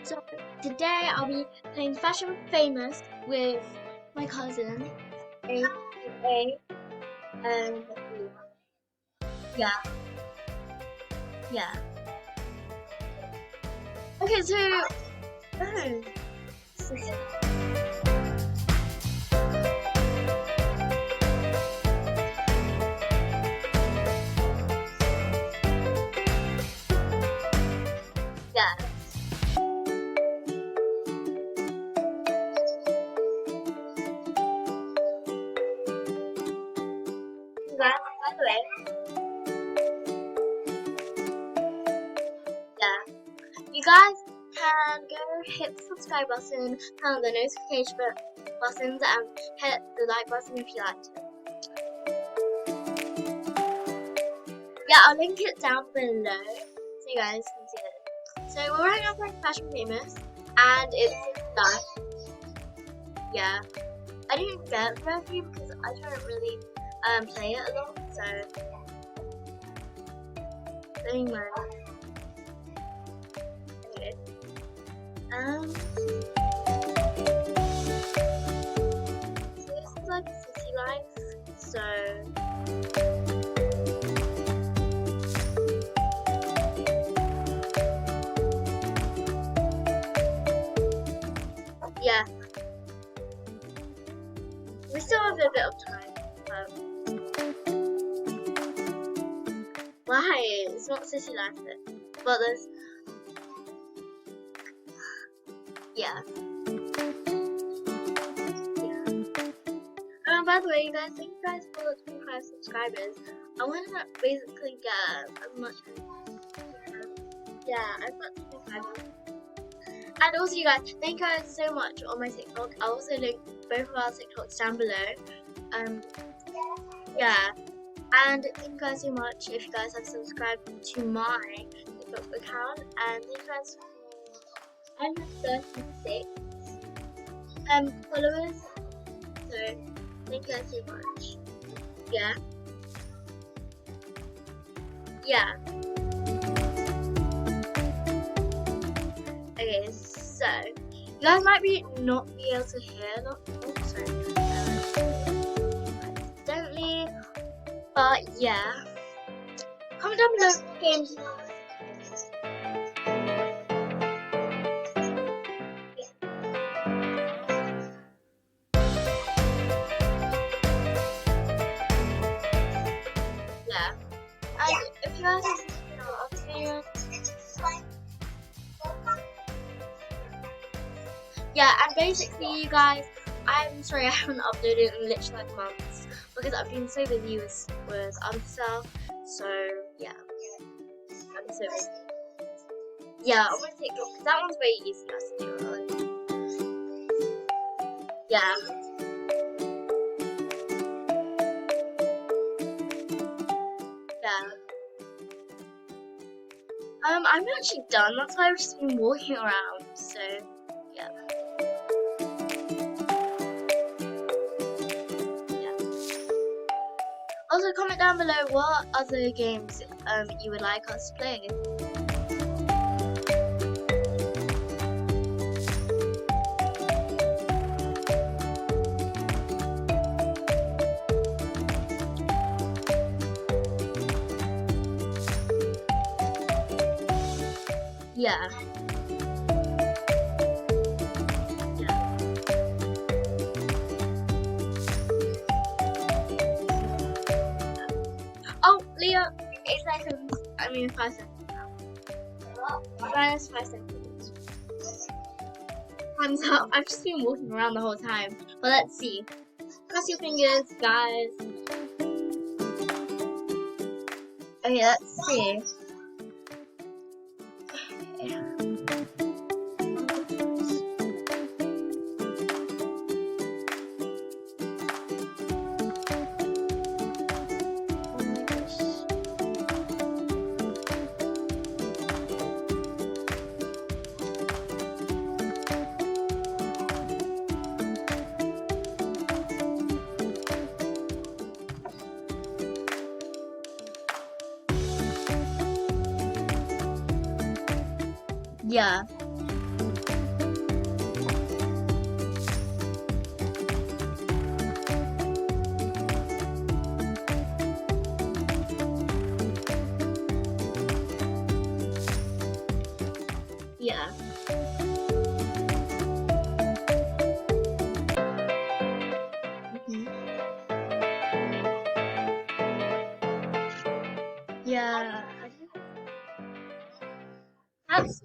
So today I'll be playing Fashion Famous with my cousin, aka and yeah, yeah. Okay, so oh, yeah. By the way, yeah, you guys can go hit the subscribe button, turn on the notification buttons, and hit the like button if you liked it. Yeah, I'll link it down below so you guys can see it. So we're right now playing Fashion Famous, and it's live. Yeah, I didn't get review because I don't really play it a lot, so anyway. Okay. So this is like city life, so yeah. We still have a bit of time. Why? It's not city life then. But there's yeah. By the way, you guys, thank you guys for the 25 subscribers. I want to basically get as much. Yeah, I've got 25. And also, you guys, thank you guys so much on my TikTok. I'll also link both of our TikToks down below. Yeah. And thank you guys so much if you guys have subscribed to my TikTok account. And thank you guys for 136 followers. So thank you guys so much. Yeah. Yeah. Okay, so you guys might not be able to hear a lot. Oh, sorry. Accidentally. But yeah, comment down below what games. Yeah, and if you guys have opinions, yeah, and basically, you guys, I'm sorry I haven't uploaded in literally like months because I've been so busy with other stuff. So yeah, I'm so busy. Yeah, on my TikTok, because that one's very easy to do. Yeah. Yeah. I'm actually done. That's why I've just been walking around. So yeah. Also, comment down below what other games you would like us to play. Yeah. Oh, Leo, 8 seconds. I mean 5 seconds now. Minus 5 seconds. Hands up. I've just been walking around the whole time. But let's see. Cross your fingers, guys. Okay, let's see. Yeah. Yeah. Mhm. Yeah. That's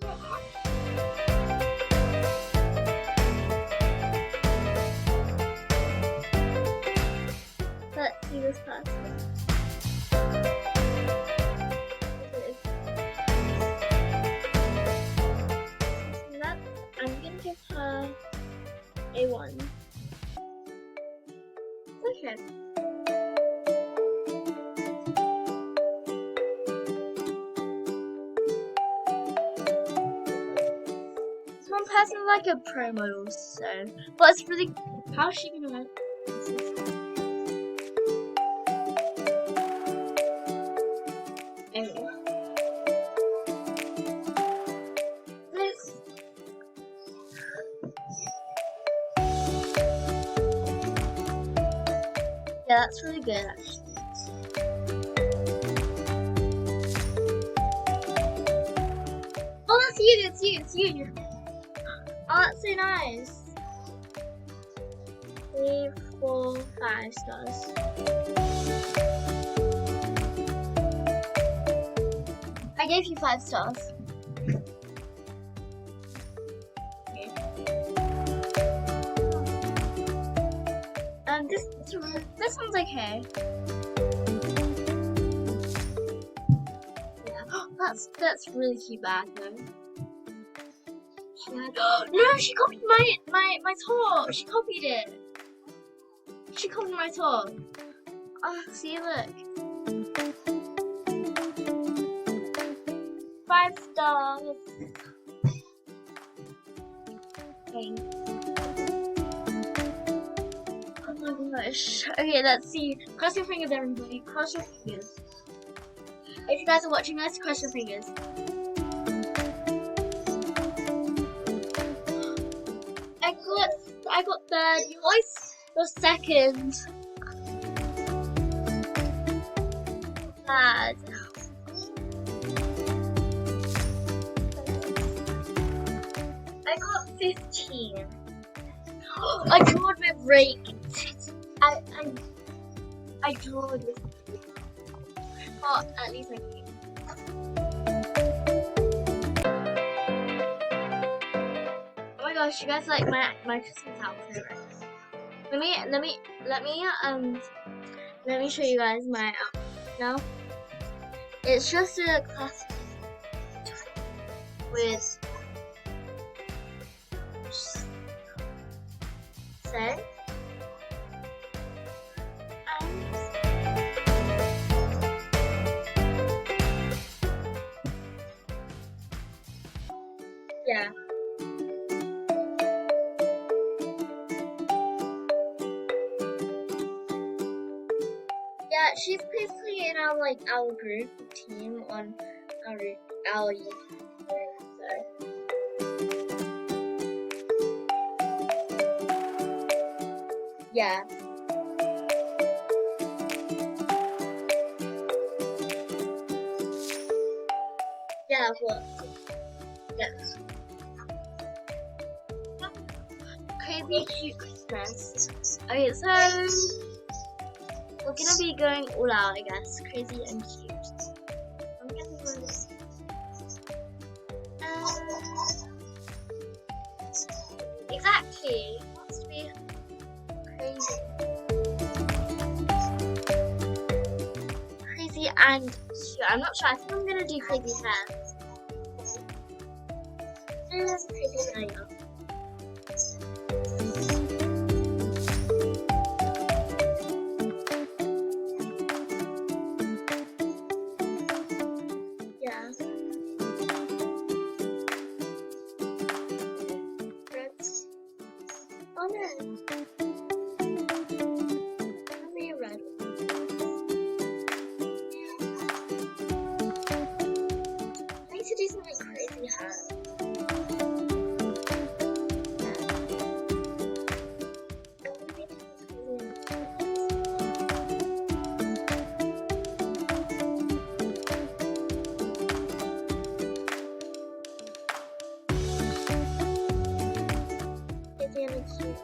let's see this person. That I'm gonna give her a 1. Okay. This one person's like a pro model, so but it's really how is she gonna run? Anyway. This yeah, that's really good actually. Oh, that's you, it's you, it's you. Oh, that's so nice. 3, 4, 5 stars. I gave you 5 stars. Okay. This one's okay. Yeah. That's really cute bag though. No, she copied my top. She copied it. She copied my top. Oh, see, look. 5 stars. Okay. Oh my gosh. Okay, let's see. Cross your fingers, everybody. Cross your fingers. If you guys are watching this, cross your fingers. I got third. You always got second. Bad. I got 15. I drawed with rake. I drawed with rake. But at least I came. Oh my gosh, you guys like my Christmas outfit, right? Let me show you guys my outfit now. It's just a classic with say yeah. Yeah, she's basically in our group team on our youth group, so yeah. Yeah, well, yes. Crazy cute Christmas. Okay, so we're gonna be going all out, I guess. Crazy and cute. I'm gonna go this. Exactly. It wants to be crazy. Crazy and cute. I'm not sure. I think I'm gonna do crazy hair. There's crazy hair. Oh no. Let me red. I need to do something crazy hard. Really cute.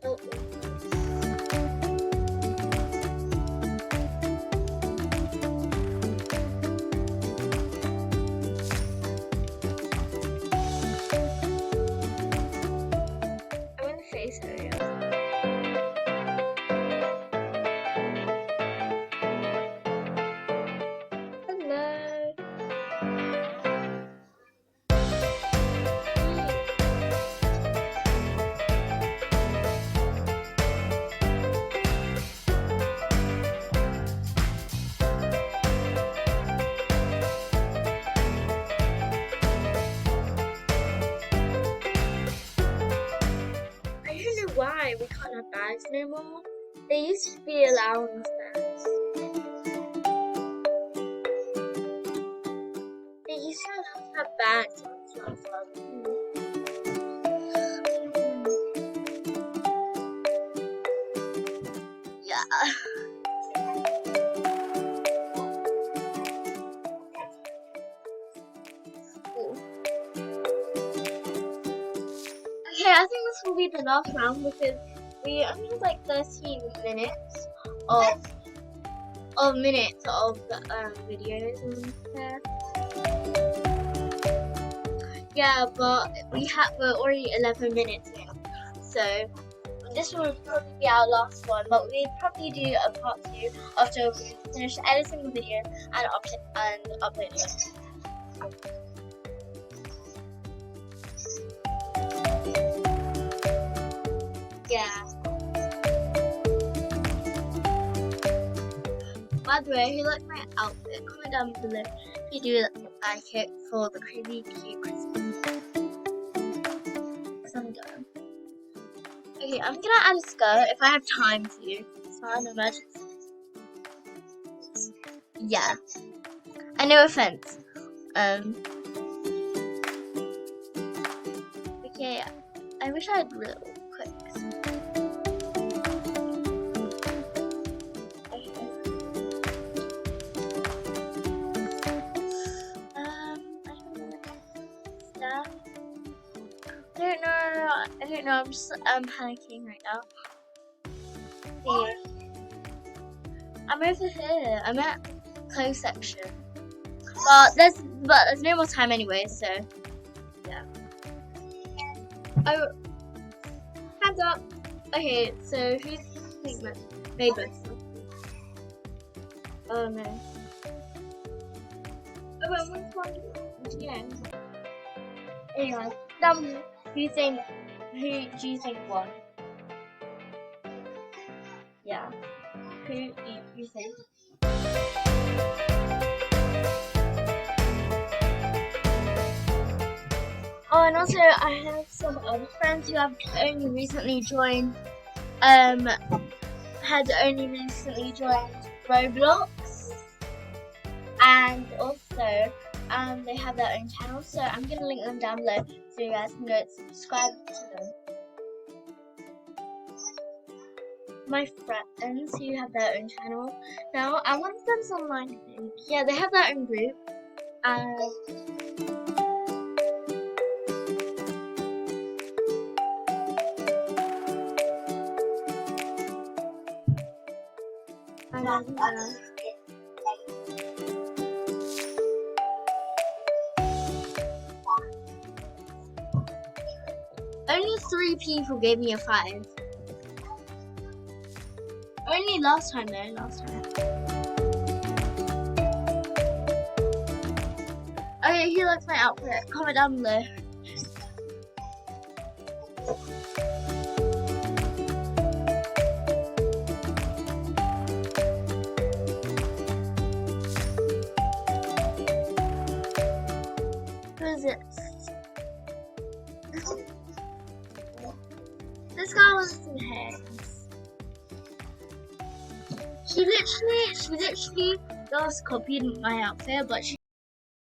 Oh, I'm in the face area. Hello. I don't know why we can't have bags no more. They used to be allowing us bags. They used to have bags on Yeah. Cool. Okay, I think this will be the last round because we only have like 13 minutes of videos in there. Yeah, but we're already 11 minutes in, so this one will probably be our last one. But we'll probably do a part 2 after we finish editing the video and upload it. Yeah. By the way, if you like my outfit, comment down below if you do like it for the crazy cute Christmas. I'm done. Okay, I'm gonna add a skirt if I have time to. It's not an emergency. Yeah. And no offense. Okay, I wish I had real quick. I don't know, I'm just panicking right now. Here. I'm over here. I'm at clothes section. But there's no more time anyway, so yeah. Oh, hands up. Okay, so who's Maybeth? Oh no. Oh, but which one? Yeah. Anyway, who do you think won? Yeah. Who do you think? Oh, and also I have some other friends who have only recently joined Roblox, and also they have their own channel, so I'm gonna link them down below so you guys can go subscribe to them. My friends who have their own channel now, and one of them's online, I think. Yeah, they have their own group. Only 3 people gave me a 5. Only last time though, Okay, who likes my outfit? Comment down below. Who is it? This girl with some hair. She literally just copied my outfit, but she